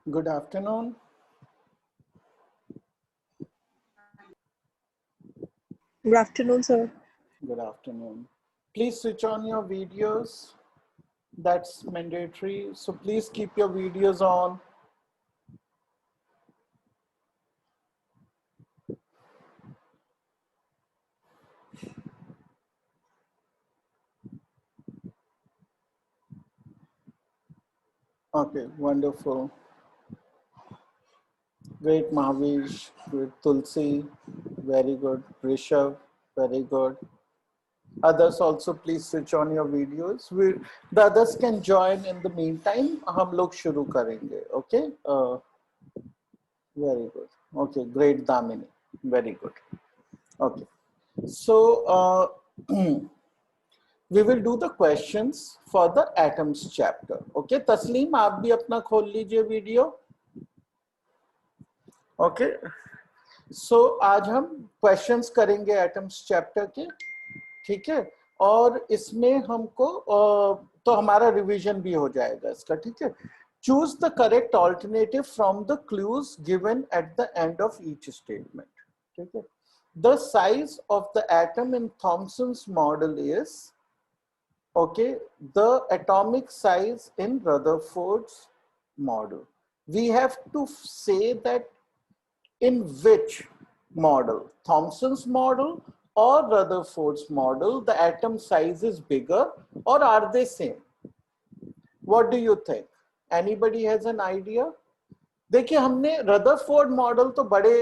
Good afternoon. Good afternoon, sir. Good afternoon. Please switch on your videos. That's mandatory. So please keep your videos on. Okay, wonderful. Great, Mahavish. Great, Tulsi. Very good. Rishabh. Very good. Others also please switch on your videos. The others can join in the meantime. हम लोग शुरू करेंगे. Okay. Very good. Okay, great, Damini. Very good. Okay. So we will do the questions for the atoms chapter. Okay, तस्लीम आप भी अपना खोल लीजिए वीडियो. Okay. So आज हम क्वेश्चंस करेंगे एटम्स चैप्टर के. ठीक है, और इसमें हमको तो हमारा रिवीजन भी हो जाएगा इसका. ठीक है, choose the correct alternative from the clues given at the end of each statement. ठीक है, the size of the atom in Thomson's model is, okay, the atomic size in Rutherford's model. We have to say that in which model, Thomson's model or Rutherford's model, the atom size is bigger, or are they same? What do you think? Anybody has an idea? देखिए, हमने Rutherford model तो बड़े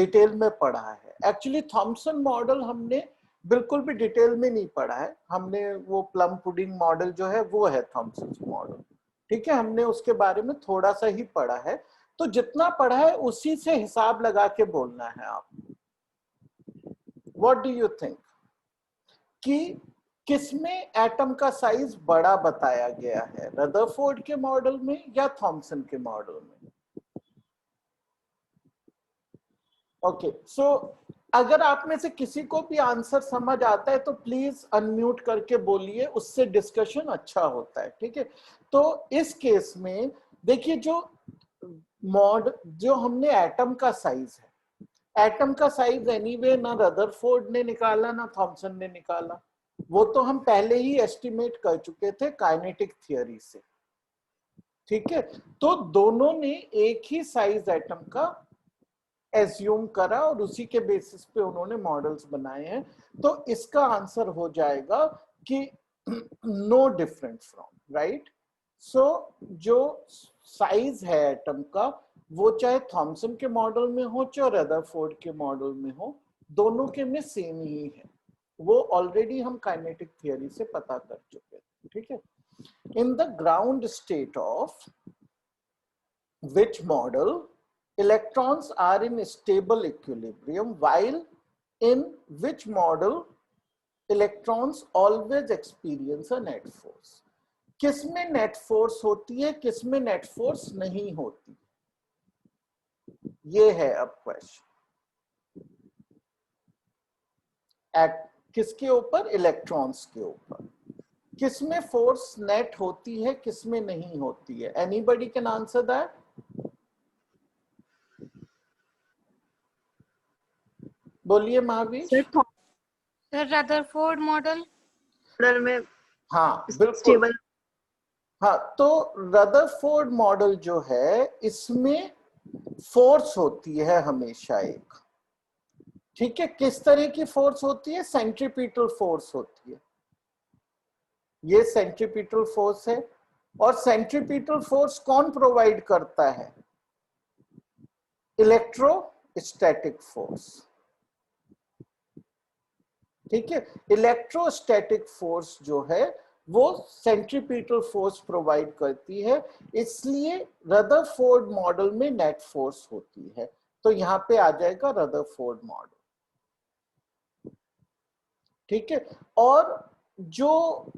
detail में पढ़ा है. Actually Thompson model हमने बिल्कुल भी डिटेल में नहीं पढ़ा है. हमने वो प्लम पुडिंग मॉडल जो है वो है थॉमसन मॉडल. ठीक है, हमने उसके बारे में थोड़ा सा ही पढ़ा है. तो जितना पढ़ा है उसी से हिसाब लगा के बोलना है आप. व्हाट डू यू थिंक कि किसमें एटम का साइज बड़ा बताया गया है, रदरफोर्ड के मॉडल में या थॉमसन के मॉडल में? ओके, सो अगर आप में से किसी को भी आंसर समझ आता है तो प्लीज अनम्यूट करके बोलिए, उससे डिस्कशन अच्छा होता है. ठीक है, तो इस केस में देखिए, जो हमने एटम का साइज है, एटम का साइज एनीवे ना रदरफोर्ड ने निकाला ना थॉमसन ने निकाला. वो तो हम पहले ही एस्टिमेट कर चुके थे काइनेटिक थियरी से. ठीक है, तो दोनों ने एक ही साइज एटम का एज्यूम करा और उसी के बेसिस पे उन्होंने मॉडल्स बनाए हैं. तो इसका आंसर हो जाएगा कि नो डिफरेंट फ्रॉम, राइट. सो जो साइज है एटम का, वो चाहे थॉमसन के मॉडल में हो चाहे रदरफोर्ड के मॉडल में हो, दोनों के में सेम ही है. वो ऑलरेडी हम काइनेटिक थियरी से पता कर चुके हैं. ठीक है, in the ground state of which model electrons are in stable equilibrium, while in which model electrons always experience a net force. किसमें नेट फोर्स होती है, किसमें नेट फोर्स नहीं होती, ये है अब क्वेश्चन. एट किसके ऊपर? इलेक्ट्रॉन्स के ऊपर. किसमें फोर्स नेट होती है, किसमें नहीं होती है? Anybody can answer that? बोलिए महावीर. सर रदरफोर्ड मॉडल में हाँ बिल्कुल. स्टेबल. हाँ, तो रदरफोर्ड मॉडल जो है इसमें फोर्स होती है हमेशा एक. ठीक है, किस तरह की फोर्स होती है? सेंट्रीपिटल फोर्स होती है. ये सेंट्रीपिटल फोर्स है. और सेंट्रीपिटल फोर्स कौन प्रोवाइड करता है? Electrostatic force. ठीक है, इलेक्ट्रोस्टैटिक फोर्स जो है वो सेंट्रीपिटल फोर्स प्रोवाइड करती है. इसलिए रदरफोर्ड मॉडल में नेट फोर्स होती है. तो यहां पे आ जाएगा रदरफोर्ड मॉडल. ठीक है, और जो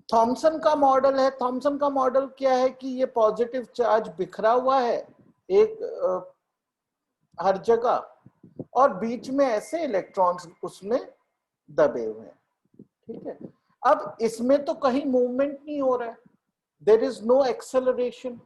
थॉमसन का मॉडल है, थॉमसन का मॉडल क्या है कि ये पॉजिटिव चार्ज बिखरा हुआ है एक हर जगह, और बीच में ऐसे इलेक्ट्रॉन्स उसमें दबे हुए हैं. ठीक है, अब इसमें तो कहीं मूवमेंट नहीं हो रहा है, देयर इज नो एक्सेलरेशन.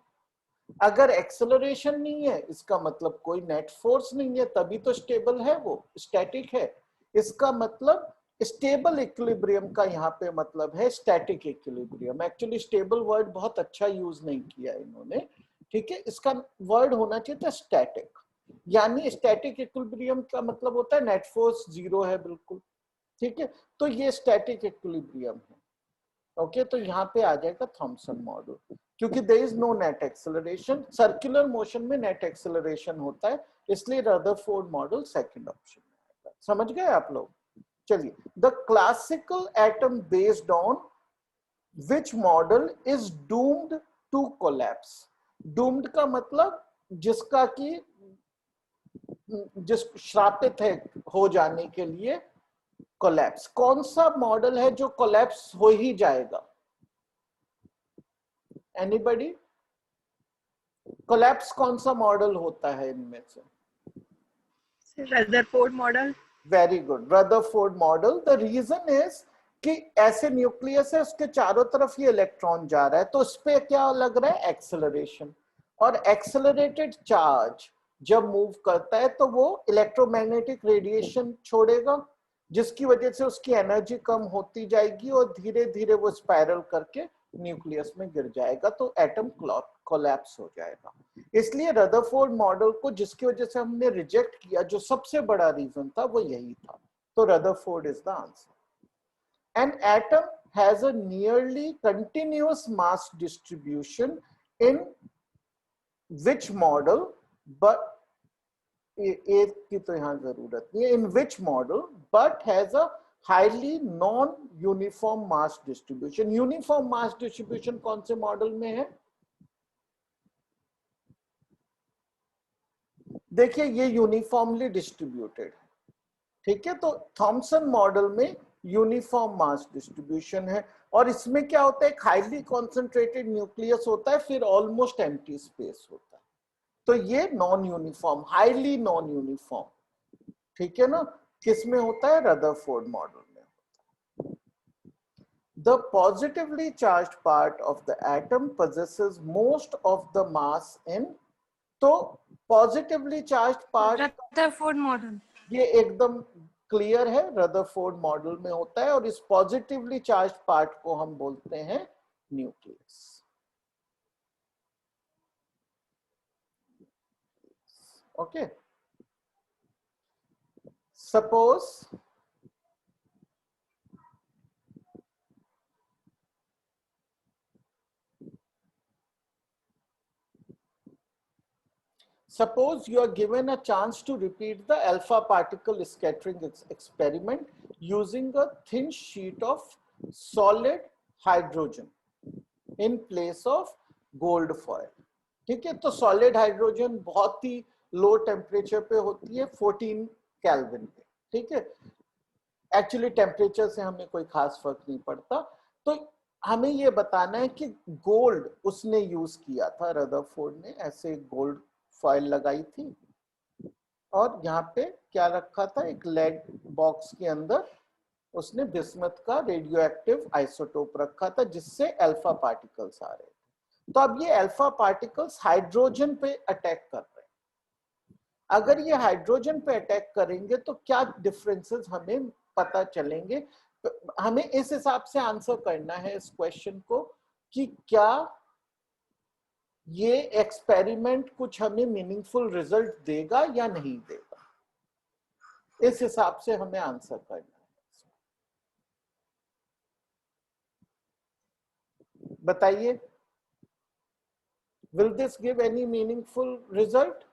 अगर एक्सेलरेशन नहीं है इसका मतलब कोई नेट फोर्स नहीं है, तभी तो स्टेबल है, वो स्टैटिक है। इसका मतलब स्टेबल इक्विलिब्रियम का यहाँ पे मतलब है static equilibrium. Actually stable word बहुत अच्छा यूज नहीं किया इन्होंने, ठीक है, इसका वर्ड होना चाहिए था स्टैटिक। यानी स्टैटिक इक्विलिब्रियम का मतलब होता है नेट फोर्स जीरो है बिल्कुल, ठीक है, तो ये स्टैटिक इक्विलिब्रियम है। ओके, तो यहाँ पे आ जाएगा थॉमसन मॉडल, क्योंकि there is no net acceleration. Circular motion में नेट एक्सेलरेशन होता है, इसलिए रदरफोर्ड मॉडल सेकंड ऑप्शन में आएगा। समझ गए आप लोग? चलिए, the classical atom based on which model is doomed to collapse. Doomed का मतलब जिसका कि जिस श्रापित है हो जाने के लिए, कोलैप्स। कौन सा मॉडल है जो कोलैप्स हो ही जाएगा? एनीबॉडी? कोलैप्स कौन सा मॉडल होता है इनमें से? Rutherford model. Very good, Rutherford model. The reason is कि ऐसे न्यूक्लियस है, उसके चारों तरफ ये इलेक्ट्रॉन जा रहा है, तो उस पे क्या लग रहा है? एक्सेलरेशन। और एक्सेलरेटेड चार्ज जब मूव करता है तो वो इलेक्ट्रोमैग्नेटिक रेडिएशन छोड़ेगा, जिसकी वजह से उसकी एनर्जी कम होती जाएगी और धीरे धीरे वो स्पाइरल करके न्यूक्लियस में गिर जाएगा, तो एटम कोलैप्स हो जाएगा। इसलिए रदरफोर्ड मॉडल को जिसकी वजह से हमने रिजेक्ट किया, जो सबसे बड़ा रीजन था वो यही था। तो Rutherford is the answer. An atom has a nearly continuous mass distribution in which model, but एक की तो यहां जरूरत नहीं है, in which model but has a highly non uniform mass distribution. Uniform mass distribution कौन से मॉडल में है? देखिए ये यूनिफॉर्मली डिस्ट्रीब्यूटेड है, ठीक है, तो थॉमसन मॉडल में यूनिफॉर्म मास डिस्ट्रीब्यूशन है। और इसमें क्या होता है? एक हाईली कॉन्सेंट्रेटेड न्यूक्लियस होता है, फिर ऑलमोस्ट एम्प्टी स्पेस होता है, तो ये non uniform, highly non uniform, ठीक है ना, किस में होता है? रदरफोर्ड मॉडल में होता है। The positively charged part of the atom possesses most of the mass in, तो positively charge part Rutherford model. ये एकदम क्लियर है, रदरफोर्ड मॉडल में होता है, और इस पॉजिटिवली चार्ज पार्ट को हम बोलते हैं nucleus. Okay, suppose Suppose you are given a chance to repeat the alpha particle scattering experiment using a thin sheet of solid hydrogen in place of gold foil। ठीक है, तो solid hydrogen बहुत ही low temperature पे होती है, 14 kelvin पे, ठीक है। एक्चुअली टेम्परेचर से हमें कोई खास फर्क नहीं पड़ता। तो हमें ये बताना है कि गोल्ड उसने यूज किया था, रदरफोर्ड ने ऐसे गोल्ड फॉइल लगाई थी, और यहाँ पे क्या रखा था? एक लेड बॉक्स के अंदर उसने बिस्मथ का रेडियो एक्टिव आइसोटोप रखा था, जिससे अल्फा पार्टिकल्स आ रहे थे। तो अब ये अल्फा पार्टिकल्स हाइड्रोजन पे अटैक कर रहे हैं। अगर ये हाइड्रोजन पे अटैक करेंगे तो क्या डिफरेंसेस हमें पता चलेंगे? हमें इस हिसाब से आंसर करना है इस क्वेश्चन को कि क्या ये एक्सपेरिमेंट कुछ हमें मीनिंगफुल रिजल्ट देगा या नहीं देगा, इस हिसाब से हमें आंसर करना है। बताइए, will this give any meaningful result?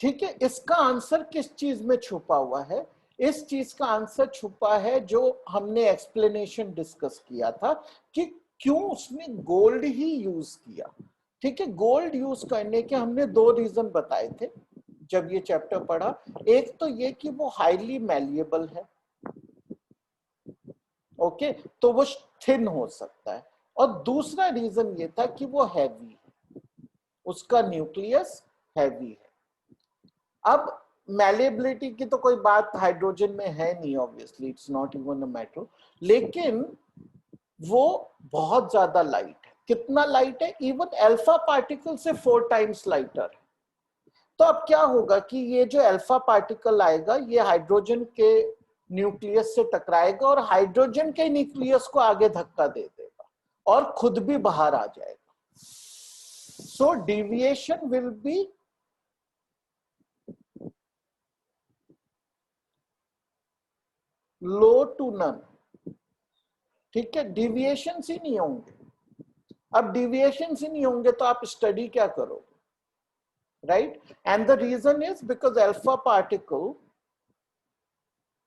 ठीक है, इसका आंसर किस चीज में छुपा हुआ है? इस चीज का आंसर छुपा है जो हमने एक्सप्लेनेशन डिस्कस किया था कि क्यों उसने गोल्ड ही यूज किया। ठीक है, गोल्ड यूज करने के हमने दो रीजन बताए थे जब ये चैप्टर पढ़ा। एक तो ये कि वो हाईली मैलिएबल है, ओके, तो वो थिन हो सकता है, और दूसरा रीजन ये था कि वो हैवी है, उसका न्यूक्लियस हैवी है। अब मैलिएबिलिटी की तो कोई बात हाइड्रोजन में है नहीं, obviously it's not even a matter, लेकिन वो बहुत ज्यादा लाइट है, कितना लाइट है, इवन अल्फा पार्टिकल से 4 टाइम्स लाइटर है। तो अब क्या होगा कि ये जो अल्फा पार्टिकल आएगा ये हाइड्रोजन के न्यूक्लियस से टकराएगा और हाइड्रोजन के न्यूक्लियस को आगे धक्का दे देगा और खुद भी बाहर आ जाएगा। So deviation will be low to none. ठीक है, डिविएशन ही नहीं होंगे। अब डिविएशन ही नहीं होंगे तो आप स्टडी क्या करोगे, right? And the reason is because alpha particle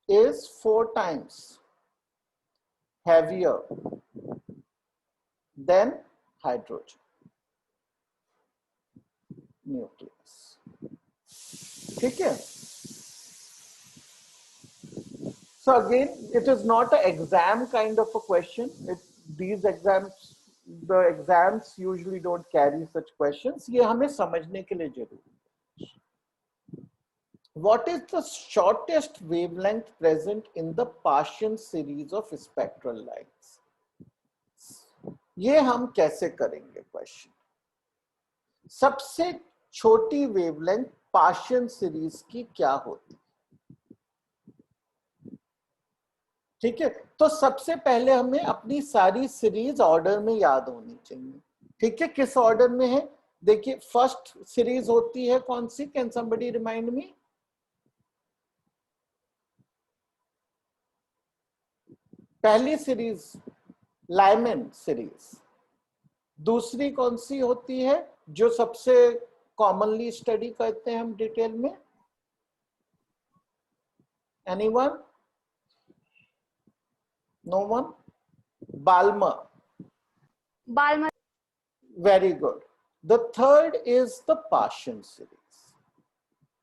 is 4 times heavier than hydrogen nucleus. ठीक है? So again, it is not an exam kind of a question. These exams, the exams usually don't carry such questions. ये हमें समझने के लिए जरूरी है. What is the shortest wavelength present in the Paschen series of spectral lines? ये हम कैसे करेंगे क्वेश्चन? सबसे छोटी वेवलेंथ पाशन सीरीज की क्या होती है? ठीक है, तो सबसे पहले हमें अपनी सारी सीरीज ऑर्डर में याद होनी चाहिए। ठीक है, किस ऑर्डर में है? देखिए, फर्स्ट सीरीज होती है कौन सी? Can somebody remind me? पहली सीरीज लाइमन सीरीज। दूसरी कौन सी होती है जो सबसे कॉमनली स्टडी करते हैं हम डिटेल में? Anyone? No one? Balmer. Balmer. Very good. The third is the Paschen series.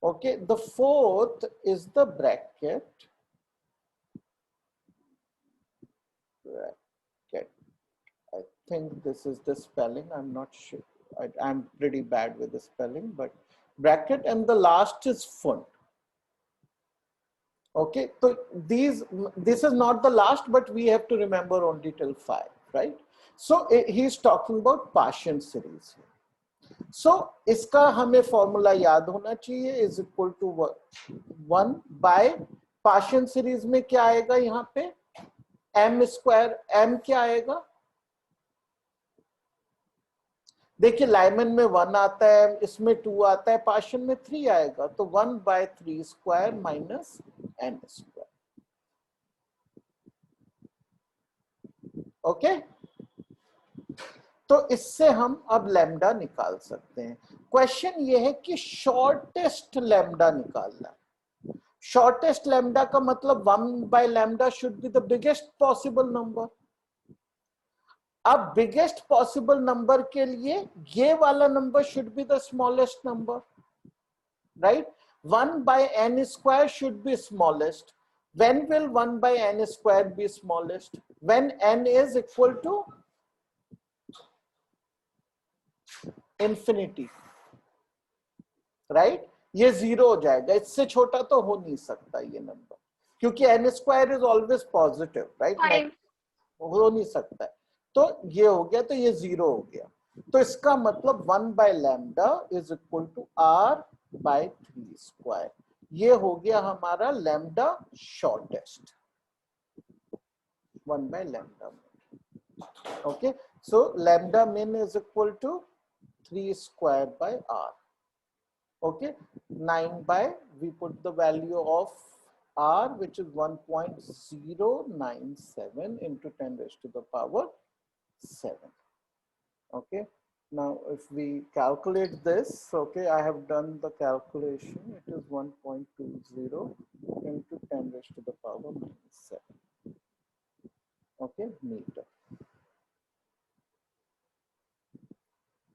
Okay, the fourth is the bracket. I think this is the spelling. I'm not sure. I'm pretty bad with the spelling, but bracket, and the last is fund. Okay, so this is not the last, but we have to remember only till 5, right? So he's talking about Paschen series. So इसका हमें formula याद होना चाहिए, is equal to 1 by Paschen series में क्या आएगा यहाँ पे? m square. m क्या आएगा? देखिए, लाइमन में 1 आता है, इसमें 2 आता है, पाशन में 3 आएगा, तो 1 by 3 square minus n square. Okay, तो इससे हम अब लैम्डा निकाल सकते हैं। क्वेश्चन ये है कि शॉर्टेस्ट लैम्डा निकालना। शॉर्टेस्ट लैम्डा का मतलब 1 by lambda should be the biggest possible number. अब बिगेस्ट पॉसिबल नंबर के लिए ये वाला number should be the smallest number, right? 1 by n square should be smallest. When will 1 by n square be smallest? When n is equal to infinity, right? ये 0 हो जाएगा, इससे छोटा तो हो नहीं सकता ये नंबर, क्योंकि n square is always positive, right? हो नहीं सकता है, तो ये हो गया, तो ये 0 हो गया। तो इसका मतलब 1 by lambda is equal to r by 3 square. ये हो गया हमारा lambda shortest, 1 by lambda. Okay, so lambda min is equal to 3 square by r. Okay, 9 by, we put the value of r, which is 1.097 into 10 raised to the power 7. Okay, now if we calculate this, okay, I have done the calculation. It is 1.20 into 10 raised to the power minus 7. Okay, meter.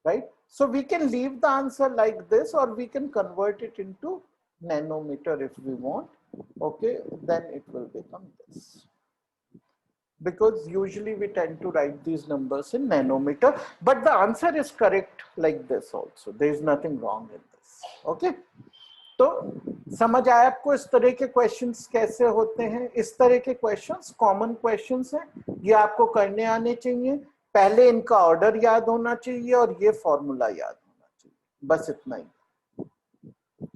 Right? So we can leave the answer like this, or we can convert it into nanometer if we want. Okay, then it will become this. Because usually we tend to write these numbers in nanometer, but the answer is correct like this also. There is nothing wrong in this. Okay, तो समझ आया आपको इस तरह के questions कैसे होते हैं? इस तरह के क्वेश्चंस कॉमन क्वेश्चंस हैं, ये आपको करने आने चाहिए। पहले इनका ऑर्डर याद होना चाहिए और ये फॉर्मूला याद होना चाहिए, बस इतना ही।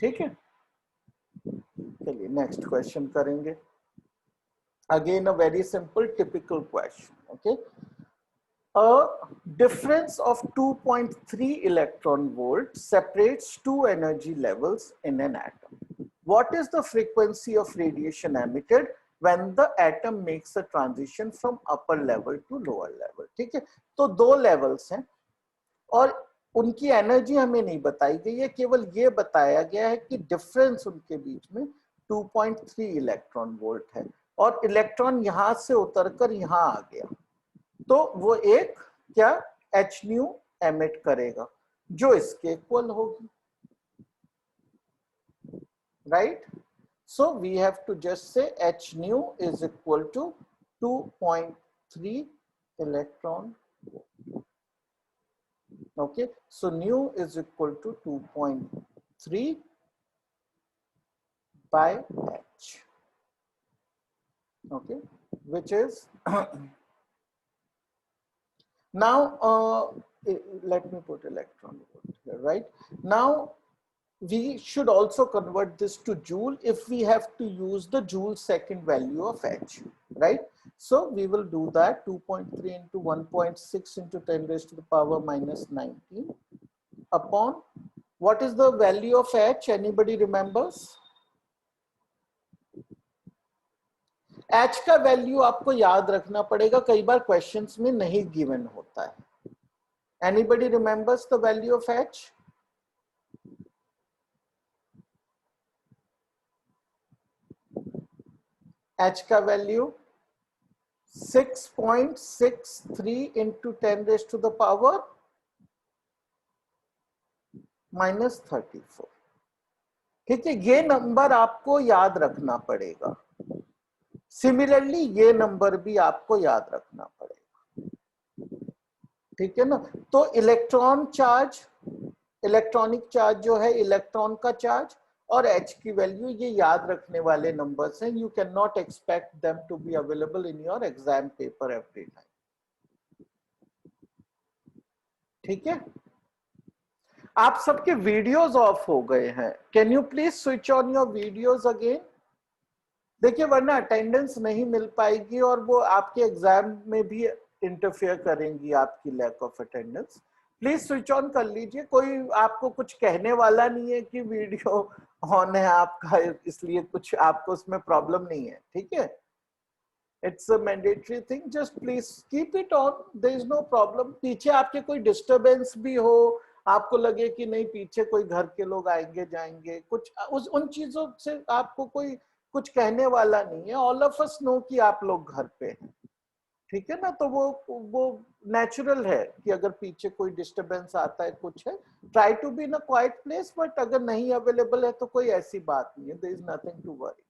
ठीक है, चलिए नेक्स्ट क्वेश्चन करेंगे। Again a very simple typical question. Okay, a difference of 2.3 electron volt separates two energy levels in an atom. What is the frequency of radiation emitted when the atom makes a transition from upper level to lower level? ठीक है, तो दो levels हैं और उनकी energy हमें नहीं बताई गई है, केवल ये बताया गया है कि डिफरेंस उनके बीच में 2.3 इलेक्ट्रॉन वोल्ट है और इलेक्ट्रॉन यहां से उतरकर यहां आ गया, तो वो एक क्या एच न्यू एमिट करेगा जो इसके इक्वल होगी, right? So we have to just say h nu is equal to 2.3 electron. Okay, so nu is equal to 2.3 by h. Okay, which is now let me put electron volt here. Right now we should also convert this to joule if we have to use the joule second value of h, right? So we will do that. 2.3 into 1.6 into 10 raised to the power minus 19 upon what is the value of h? Anybody remembers? h का value आपको याद रखना पड़ेगा, कई बार questions में नहीं given होता है। Anybody remembers the value of h? h का value 6.63 into 10 raised to the power minus 34। ठीक है, ये नंबर आपको याद रखना पड़ेगा। सिमिलरली ये नंबर भी आपको याद रखना पड़ेगा, ठीक है ना? तो इलेक्ट्रॉन चार्ज, इलेक्ट्रॉनिक चार्ज जो है इलेक्ट्रॉन का चार्ज और h की वैल्यू, ये याद रखने वाले नंबर्स हैं। You can not expect them to be available in your exam paper every time. ठीक है, आप सबके वीडियोस ऑफ हो गए हैं, can you please switch on your videos again? देखिए, वरना अटेंडेंस नहीं मिल पाएगी और वो आपके एग्जाम में भी इंटरफेयर करेंगी, आपकी lack of attendance. Please switch on कर लीजिए, कोई आपको कुछ कहने वाला नहीं है कि वीडियो ऑन है आपका, इसलिए कुछ आपको उसमें प्रॉब्लम नहीं है। ठीक है, it's a mandatory thing, just please keep it on, there is no problem. पीछे आपके कोई डिस्टरबेंस भी हो, आपको लगे कि नहीं पीछे कोई घर के लोग आएंगे जाएंगे, कुछ उन चीजों से आपको कोई कुछ कहने वाला नहीं है। ऑल ऑफ अस नो कि आप लोग घर पे हैं, ठीक है ना? तो वो नेचुरल है कि अगर पीछे कोई डिस्टरबेंस आता है, कुछ है, try to be in a quiet place, but अगर नहीं अवेलेबल है तो कोई ऐसी बात नहीं है, there is nothing to worry,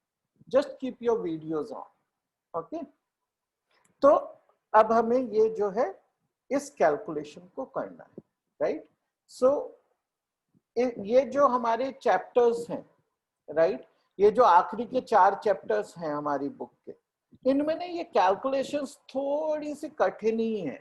just keep your videos on. Okay, तो अब हमें ये जो है इस कैलकुलेशन को करना है, राइट? सो ये जो हमारे चैप्टर्स हैं, राइट, ये जो आखिरी के 4 चैप्टर्स हैं हमारी बुक के, इनमें ना ये कैलकुलेशंस थोड़ी सी कठिन ही है।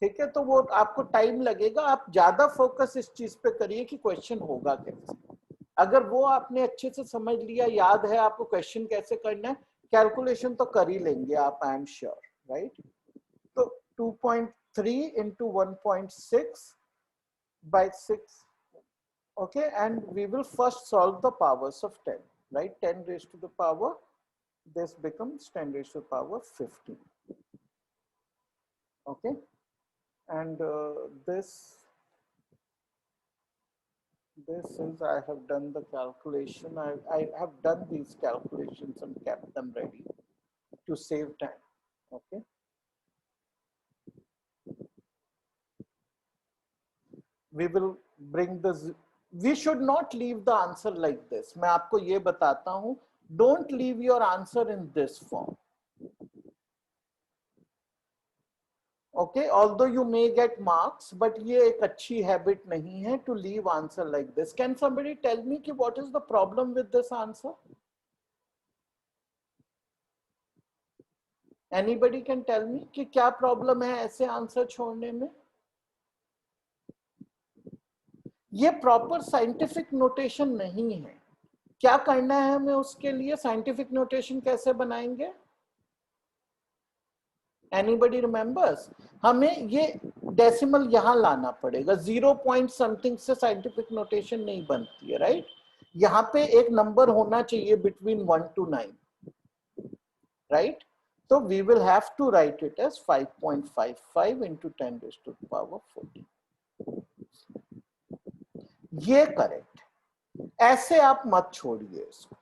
ठीक है, तो वो आपको टाइम लगेगा, आप ज्यादा फोकस इस चीज पे करिए कि क्वेश्चन होगा कैसे। अगर वो आपने अच्छे से समझ लिया, याद है आपको क्वेश्चन कैसे करना है, कैलकुलेशन तो कर ही लेंगे आप, आई एम श्योर, राइट? तो 2.3 into 1.6 by 6, okay, and we will first solve the powers of 10, right? 10 raised to the power, this becomes 10 raised to the power 15, okay, and this is, I have done the calculation, I have done these calculations and kept them ready to save time, okay? We will bring this, we should not leave the answer like this. मैं आपको ये बताता हूँ, don't leave your answer in this form. Okay, although you may get marks, but ये एक अच्छी habit नहीं है to leave answer like this. Can somebody tell me कि what is the problem with this answer? Anybody can tell me कि क्या problem है ऐसे आंसर छोड़ने में? ये प्रॉपर साइंटिफिक नोटेशन नहीं है। क्या करना है हमें उसके लिए? साइंटिफिक नोटेशन कैसे बनाएंगे? Anybody remembers? हमें ये डेसिमल यहां लाना पड़ेगा, 0 पॉइंट समथिंग से साइंटिफिक नोटेशन नहीं बनती है, राइट? यहाँ पे एक नंबर होना चाहिए बिटवीन 1 to 9, राइट? तो we will have to write it as 5.55 into 10 raised to the power 14. ये करेक्ट। ऐसे आप मत छोड़िए इसको,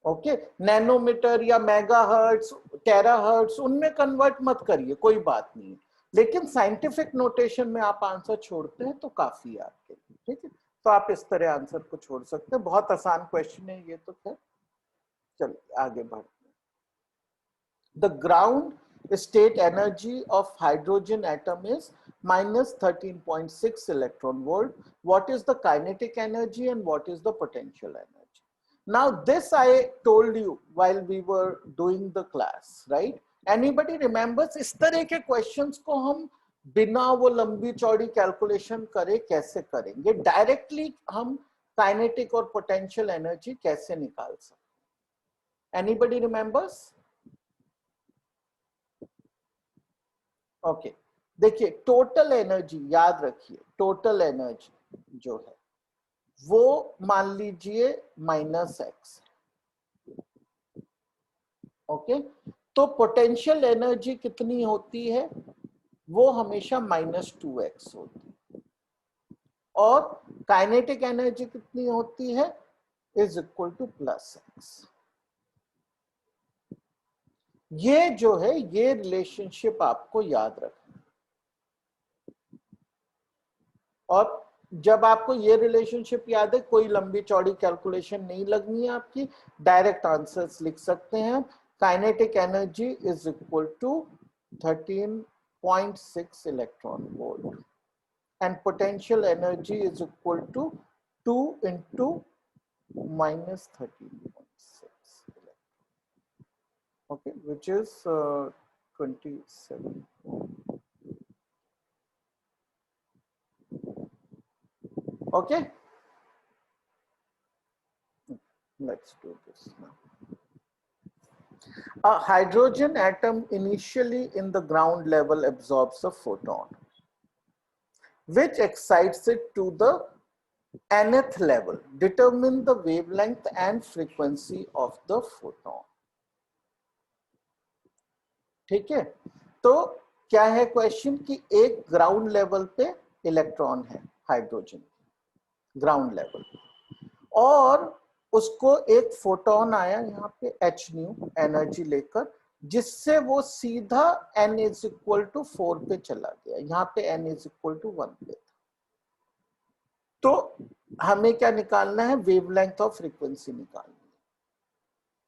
ओके? नैनोमीटर या मेगाहर्ट्ज, टेराहर्ट्ज, उनमें कन्वर्ट मत करिए, कोई बात नहीं, लेकिन साइंटिफिक नोटेशन में आप आंसर छोड़ते हैं तो काफी है आपके लिए, ठीक है? तो आप इस तरह आंसर को छोड़ सकते हैं। बहुत आसान क्वेश्चन है ये तो। खैर चलिए आगे बढ़ते हैं। The ground state energy of hydrogen atom is -13.6 electron volt. What is the kinetic energy and what is the potential energy? Now this I told you while we were doing the class, right? Anybody remembers इस तरह के questions को हम बिना वो लंबी चौड़ी calculation करे कैसे करेंगे? डायरेक्टली हम काइनेटिक और पोटेंशियल एनर्जी कैसे निकाल सकते? Anybody remembers? ओके, देखिए टोटल एनर्जी याद रखिए, टोटल एनर्जी जो है वो मान लीजिए -x, ओके? तो पोटेंशियल एनर्जी कितनी होती है? वो हमेशा -2x होती है। और काइनेटिक एनर्जी कितनी होती है? Is equal to +x। ये जो है ये रिलेशनशिप आपको याद रखना। और जब आपको ये रिलेशनशिप याद है, कोई लंबी चौड़ी कैलकुलेशन नहीं लगनी है आपकी, डायरेक्ट आंसर्स लिख सकते हैं। Kinetic energy is equal to 13.6 electron volt and potential energy is equal to 2 into -13.6, okay, which is 27. Okay, let's do this now. A hydrogen atom initially in the ground level absorbs a photon, which excites it to the nth level. Determine the wavelength and frequency of the photon. ठीक है? तो क्या है question कि एक ground level पे electron है hydrogen, ground level, और उसको एक फोटोन आया यहाँ पे h न्यू एनर्जी लेकर, जिससे वो सीधा n इज इक्वल टू 4 पे चला गया। यहाँ पे n इज इक्वल टू 1 पे था। तो हमें क्या निकालना है? वेवलेंथ और फ्रीक्वेंसी निकालनी है,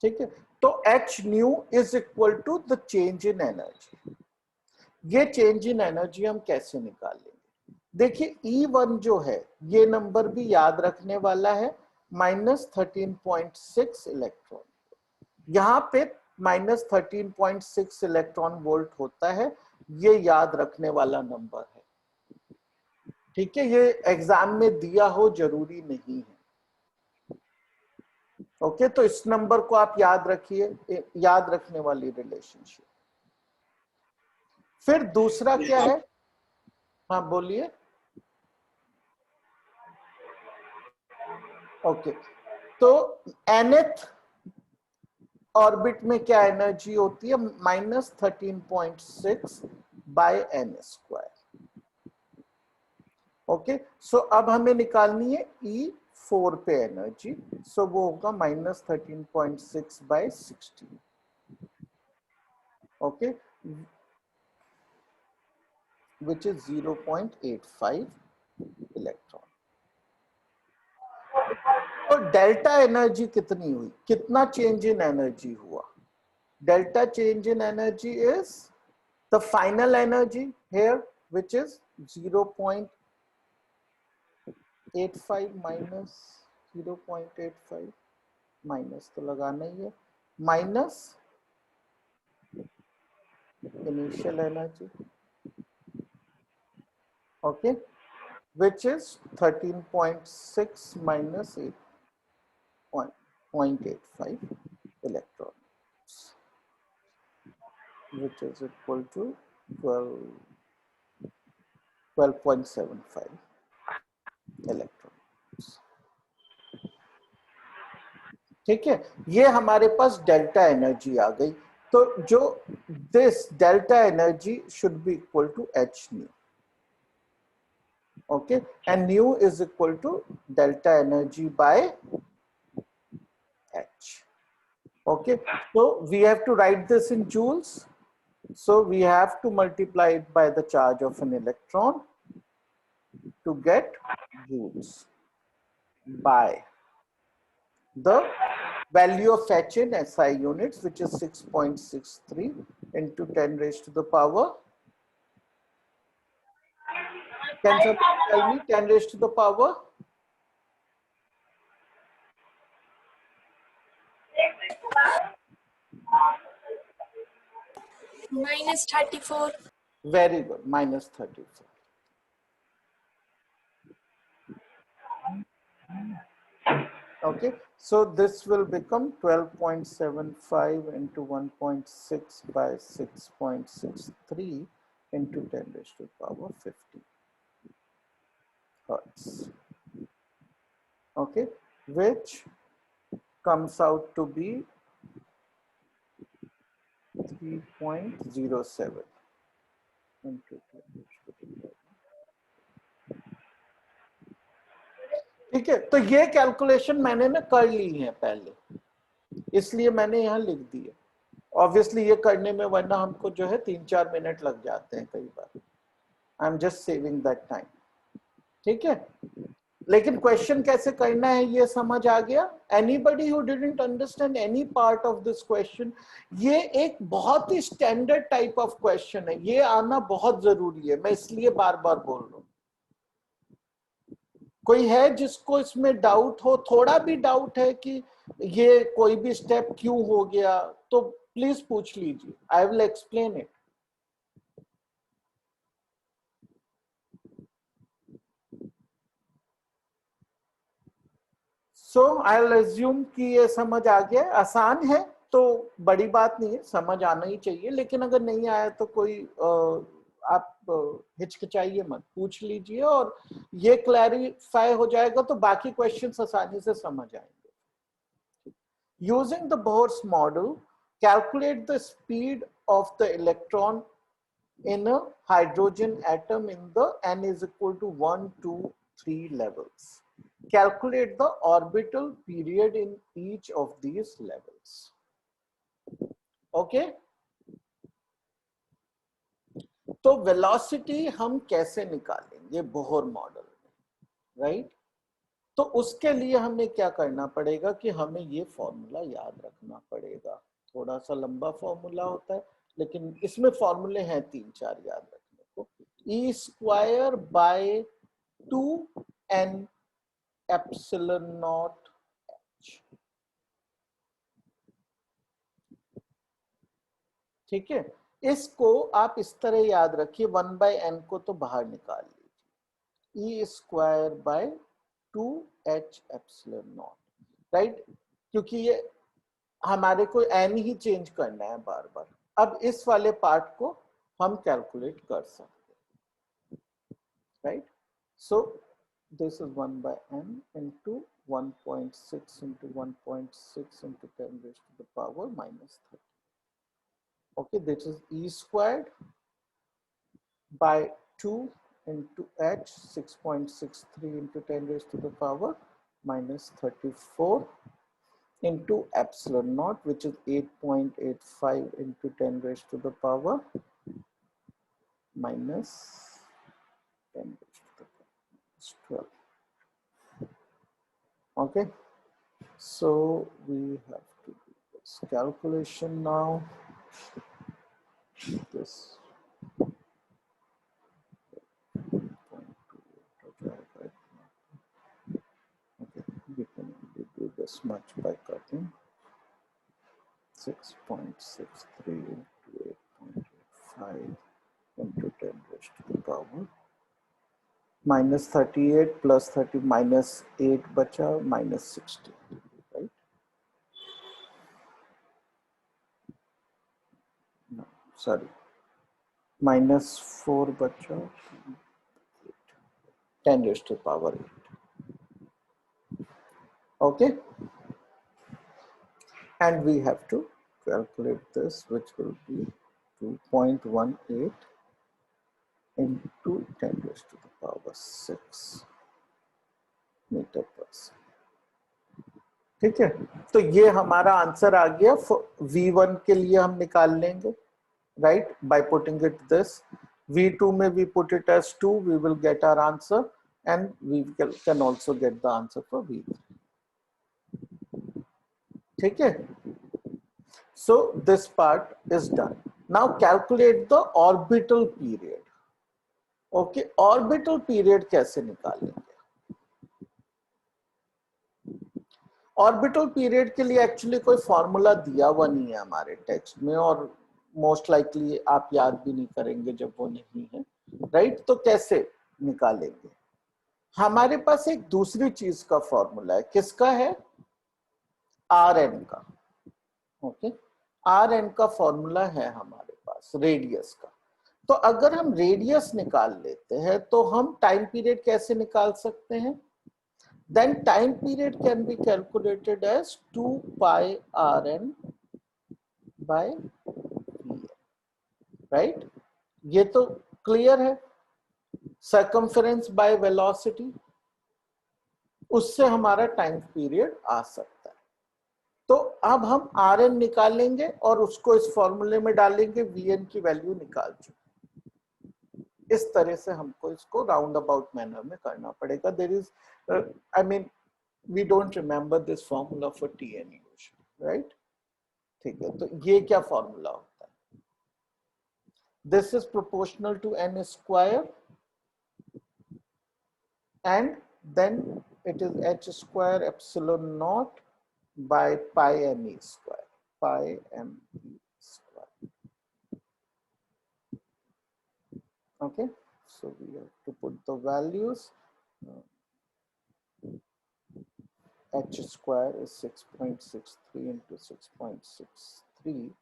ठीक है? तो h nu is equal to the change in energy. ये चेंज इन एनर्जी हम कैसे निकालेंगे? देखिए E1 जो है ये नंबर भी याद रखने वाला है, -13.6 इलेक्ट्रॉन। यहाँ पे -13.6 इलेक्ट्रॉन वोल्ट होता है, ये याद रखने वाला नंबर है, ठीक है? ये एग्जाम में दिया हो जरूरी नहीं है, ओके? तो इस नंबर को आप याद रखिए, याद रखने वाली रिलेशनशिप। फिर दूसरा क्या है? हाँ बोलिए। ओके, तो nth ऑर्बिट में क्या एनर्जी होती है? -13.6 बाय n²। ओके, सो अब हमें निकालनी है E4 पे एनर्जी, सो वो होगा -13.6 by 16, okay, which is 0.85 electron. तो डेल्टा एनर्जी कितनी हुई? कितना चेंज इन एनर्जी हुआ? Delta change in energy is the final energy here, which is 0.85 minus 0.85 minus तो लगाना ही है, minus initial energy, okay, which is 13.6 minus 8.85 electrons, which is equal to 12.75 electron. ठीक है, ये हमारे पास डेल्टा एनर्जी आ गई। तो जो this delta energy should be equal to h nu, okay, and nu is equal to delta energy by h, okay. so we have to write this in joules, so we have to multiply it by the charge of an electron to get joules by the value of H in SI units, which is 6.63 into 10 raised to the power. Can someone tell me 10 raised to the power? -34. Very good, minus 34. Okay, so this will become 12.75 into 1.6 by 6.63 into 10 raised to the power 50 hertz. Okay, which comes out to be 3.07 into 10 raised to the power. ठीक है, तो ये calculation मैंने ना कर ली है पहले, इसलिए मैंने यहाँ लिख दी है। ऑब्वियसली ये करने में वरना हमको जो है 3-4 मिनट लग जाते हैं कई बार। I am just saving that time, ठीक है। लेकिन क्वेश्चन कैसे करना है ये समझ आ गया? Anybody who didn't understand any part of this question? ये एक बहुत ही स्टैंडर्ड टाइप ऑफ क्वेश्चन है, ये आना बहुत जरूरी है, मैं इसलिए बार बार बोल रहा हूँ। कोई है जिसको इसमें डाउट हो, थोड़ा भी डाउट है कि ये कोई भी स्टेप क्यों हो गया, तो प्लीज पूछ लीजिए, I will explain it. So I will assume कि ये समझ आ गया। आसान है तो बड़ी बात नहीं है, समझ आना ही चाहिए, लेकिन अगर नहीं आया तो कोई आप हिचकिचाइए मत, पूछ लीजिए और ये क्लैरिफाई हो जाएगा तो बाकी क्वेश्चंस आसानी से समझ आएंगे। Using the Bohr's model, calculate the speed of the electron in a hydrogen atom in the n is equal to 1, 2, 3 levels. Calculate the orbital period in each of these levels. Okay? तो velocity हम कैसे निकालेंगे Bohr model में, right? तो उसके लिए हमें क्या करना पड़ेगा कि हमें ये फॉर्मूला याद रखना पड़ेगा। थोड़ा सा लंबा फॉर्मूला होता है, लेकिन इसमें फॉर्मूले हैं 3-4 याद रखने को। E square by 2n epsilon nought h, ठीक है। इसको आप इस तरह याद रखिए, 1/n को तो बाहर निकाल लीजिए, E square by 2h epsilon nought, right? क्योंकि ये हमारे को n ही चेंज करना है बार बार। अब इस वाले पार्ट को हम कैलकुलेट कर सकते हैं, right? So this is 1/n into 1.6 into 1.6 into 10 raised to the power -30. Okay, this is e squared by 2 into h, 6.63 into 10 raised to the power -34 into epsilon naught, which is 8.85 into 10 raised to the power minus 10 raised to the power 12. Okay, so we have to do this calculation now. This 0.28 okay, we can do this much by cutting. 6.63 into 8.85 into 10 raised to the power minus 38 plus 30 minus 8 बचा minus 60, right? No, sorry, minus 4 बचा 10 raised to the power 8. Okay, and we have to calculate this, which will be 2.18 into 10 raised to the power 6 metre पर second. ठीक है, तो ये हमारा answer आ गया। V1 के लिए हम निकाल लेंगे, right, by putting it this. V2 में we put it as 2, we will get our answer, and we can also get the answer for V3. ठीक है, so this part is done. Now calculate the orbital period. Okay, orbital period कैसे निकालेंगे? Orbital period के लिए actually कोई formula दिया हुआ नहीं है हमारे टेक्स्ट में, और मोस्ट लाइकली आप याद भी नहीं करेंगे जब वो नहीं है, राइट? तो कैसे निकालेंगे? हमारे पास एक दूसरी चीज का फॉर्मूला है। किसका है? आर एन का। ओके, आर एन का फॉर्मूला है हमारे पास रेडियस का। तो अगर हम रेडियस निकाल लेते हैं तो हम टाइम पीरियड कैसे निकाल सकते हैं? Then time period can be calculated as 2 pi Rn by Vn, right? ये तो क्लियर है। सर्कमफेरेंस बाय वेलोसिटी, उससे हमारा टाइम पीरियड आ सकता है। तो अब हम Rn निकालेंगे और उसको इस फॉर्मूले में डालेंगे, Vn की वैल्यू निकाल चुके। इस तरह से हमको इसको राउंड अबाउट मैनर में करना पड़ेगा। There is I mean, we don't remember this formula for Tn usually, right? ठीक है, तो ये क्या फॉर्मूला होता है? This is proportional to n square, and then it is h square epsilon naught by pi me square, pi me square. Okay, so we have to put the values. H square is 6.63 into 6.63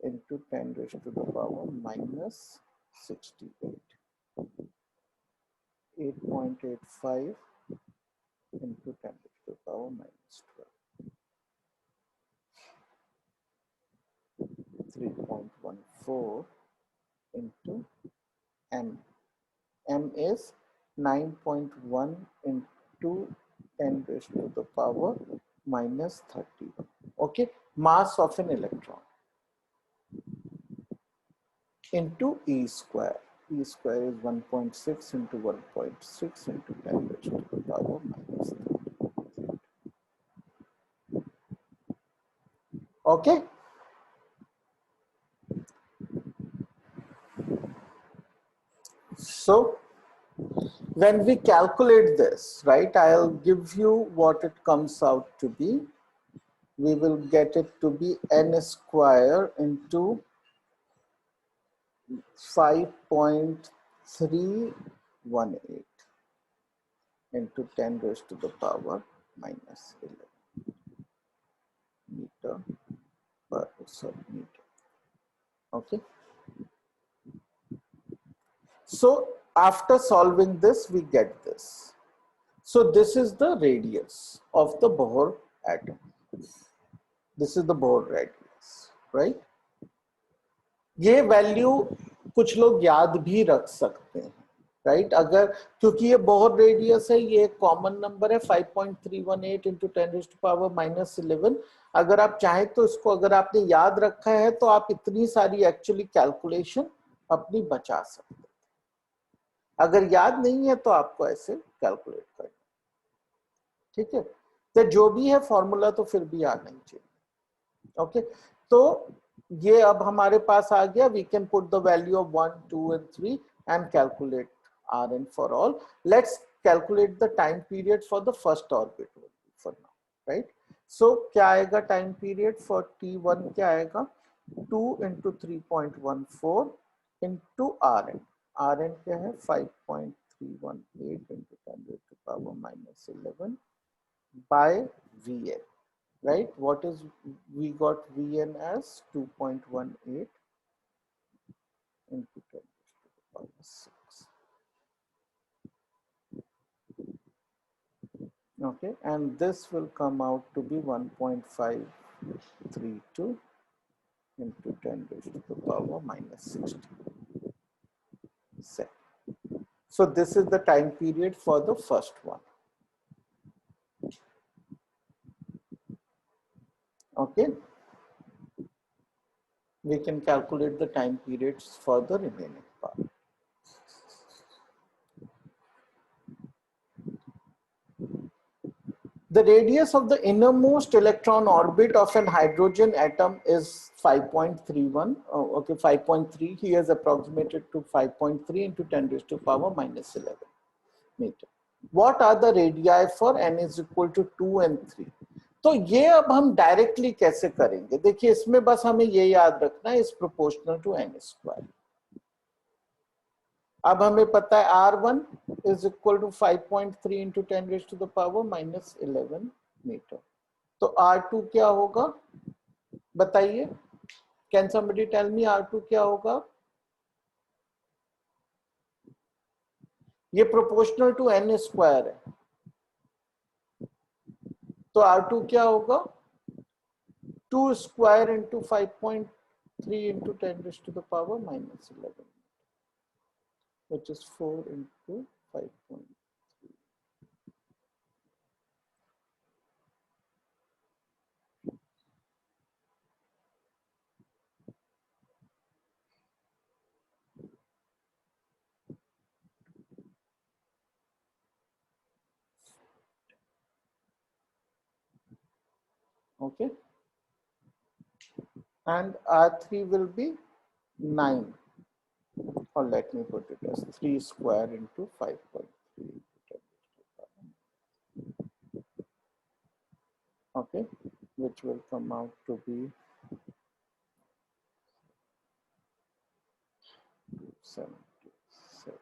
into 10 raised to the power minus 68. 8.85 into 10 raised to the power minus 12. 3.14 into m. M is 9.1 into 10 raised to the power minus 30. Okay, mass of an electron into E square. E square is 1.6 into 1.6 into 10 raised to the power minus 30. Okay. So when we calculate this, right, I'll give you what it comes out to be. We will get it to be n square into 5.318 into 10 raised to the power minus 11 meter per meter. Okay. So after solving this, we get this. So this is the radius of the Bohr atom. This is the Bohr radius, right? ये value कुछ लोग याद भी रख सकते हैं, right? अगर, क्योंकि ये बोहर रेडियस है, ये कॉमन नंबर है 5.318 into 10 raised to power minus 11। अगर आप चाहें तो इसको, अगर आपने याद रखा है तो आप इतनी सारी एक्चुअली कैलकुलेशन अपनी बचा सकते हैं। अगर याद नहीं है तो आपको ऐसे कैलकुलेट करना, ठीक है? तो जो भी है फॉर्मूला तो फिर भी आना ही चाहिए। ओके, तो ये अब हमारे पास आ गया। We can put the value of 1, 2 and 3 and calculate Rn for all. Let's calculate the time period for the first orbit for now, right? सो क्या आएगा टाइम पीरियड फॉर T1 क्या आएगा 2 into 3.14 into Rn. Rn क्या है 5.318 into 10 raised to power minus 11 by Vn. Right? What is we got Vn as 2.18 into 10 raised to the power 6. Okay, and this will come out to be 1.532 into 10 raised to the power minus 60. So this is the time period for the first one. Okay, we can calculate the time periods for the remaining part. The radius of the innermost electron orbit of an hydrogen atom is 5.31. Okay, 5.3. He has approximated to 5.3 into 10 raised to power minus 11 meter. What are the radii for n is equal to 2 and 3? तो ये अब हम directly कैसे करेंगे? देखिए इसमें बस हमें ये याद रखना है, is proportional to n square. अब हमें पता है R1 is equal to 5.3 into 10 raised to the power minus 11 meter. तो R2 क्या होगा बताइए? Can somebody tell me R2 क्या होगा? ये प्रोपोर्शनल टू n स्क्वायर है, तो R2 क्या होगा 2 square into 5.3 into 10 raised to the power minus 11, which is 4 into 5.3. Okay, and R3 will be 9, or let me put it as 3 square into 5.3. Okay, which will come out to be 77.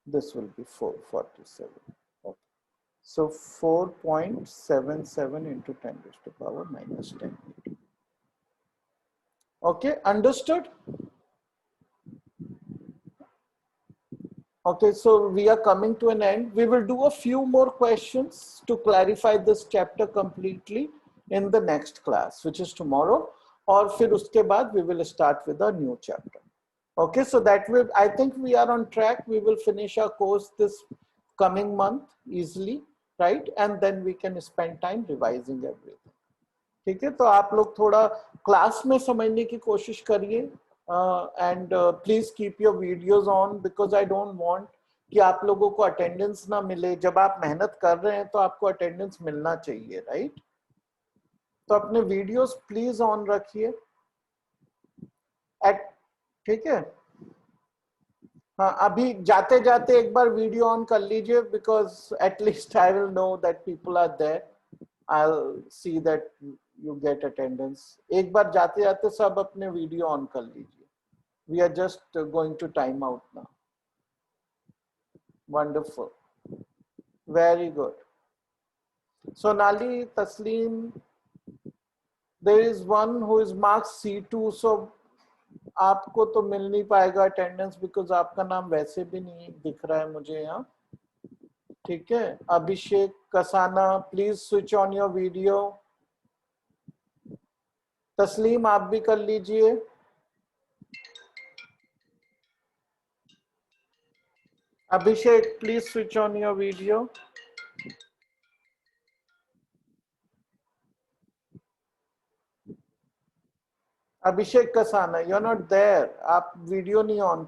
This will be 447. Okay. So 4.77 into 10 raised to power minus 10. Okay, understood? Okay, so we are coming to an end. We will do a few more questions to clarify this chapter completely in the next class, which is tomorrow. Or फिर उसके बाद we will start with a new chapter. Okay, so that will, I think we are on track. We will finish our course this coming month easily, right? And then we can spend time revising everything. ठीक है, तो आप लोग थोड़ा class में समझने की कोशिश करिए, and please keep your videos on, because I don't want कि आप लोगों को अटेंडेंस ना मिले. जब आप मेहनत कर रहे हैं तो आपको अटेंडेंस मिलना चाहिए, राइट? तो अपने वीडियोस प्लीज ऑन रखिए. ठीक है, हाँ, अभी जाते जाते एक बार वीडियो ऑन कर लीजिए, because at least I will know that people are there. I will see that you get attendance. एक बार जाते जाते सब अपने वीडियो ऑन कर लीजिए. We are just going to time out now. Wonderful. Very good. Sonali, Tasleem, there is one who is marked C2, so आपको तो मिल नहीं पाएगा अटेंडेंस, बिकॉज आपका नाम वैसे भी नहीं दिख रहा है मुझे यहाँ. ठीक है, Abhishek Kasana, please switch on your video. Taslim आप भी कर लीजिए. Abhishek, please switch on your video. Abhishek Kasana, you're not there. आप वीडियो नहीं ऑन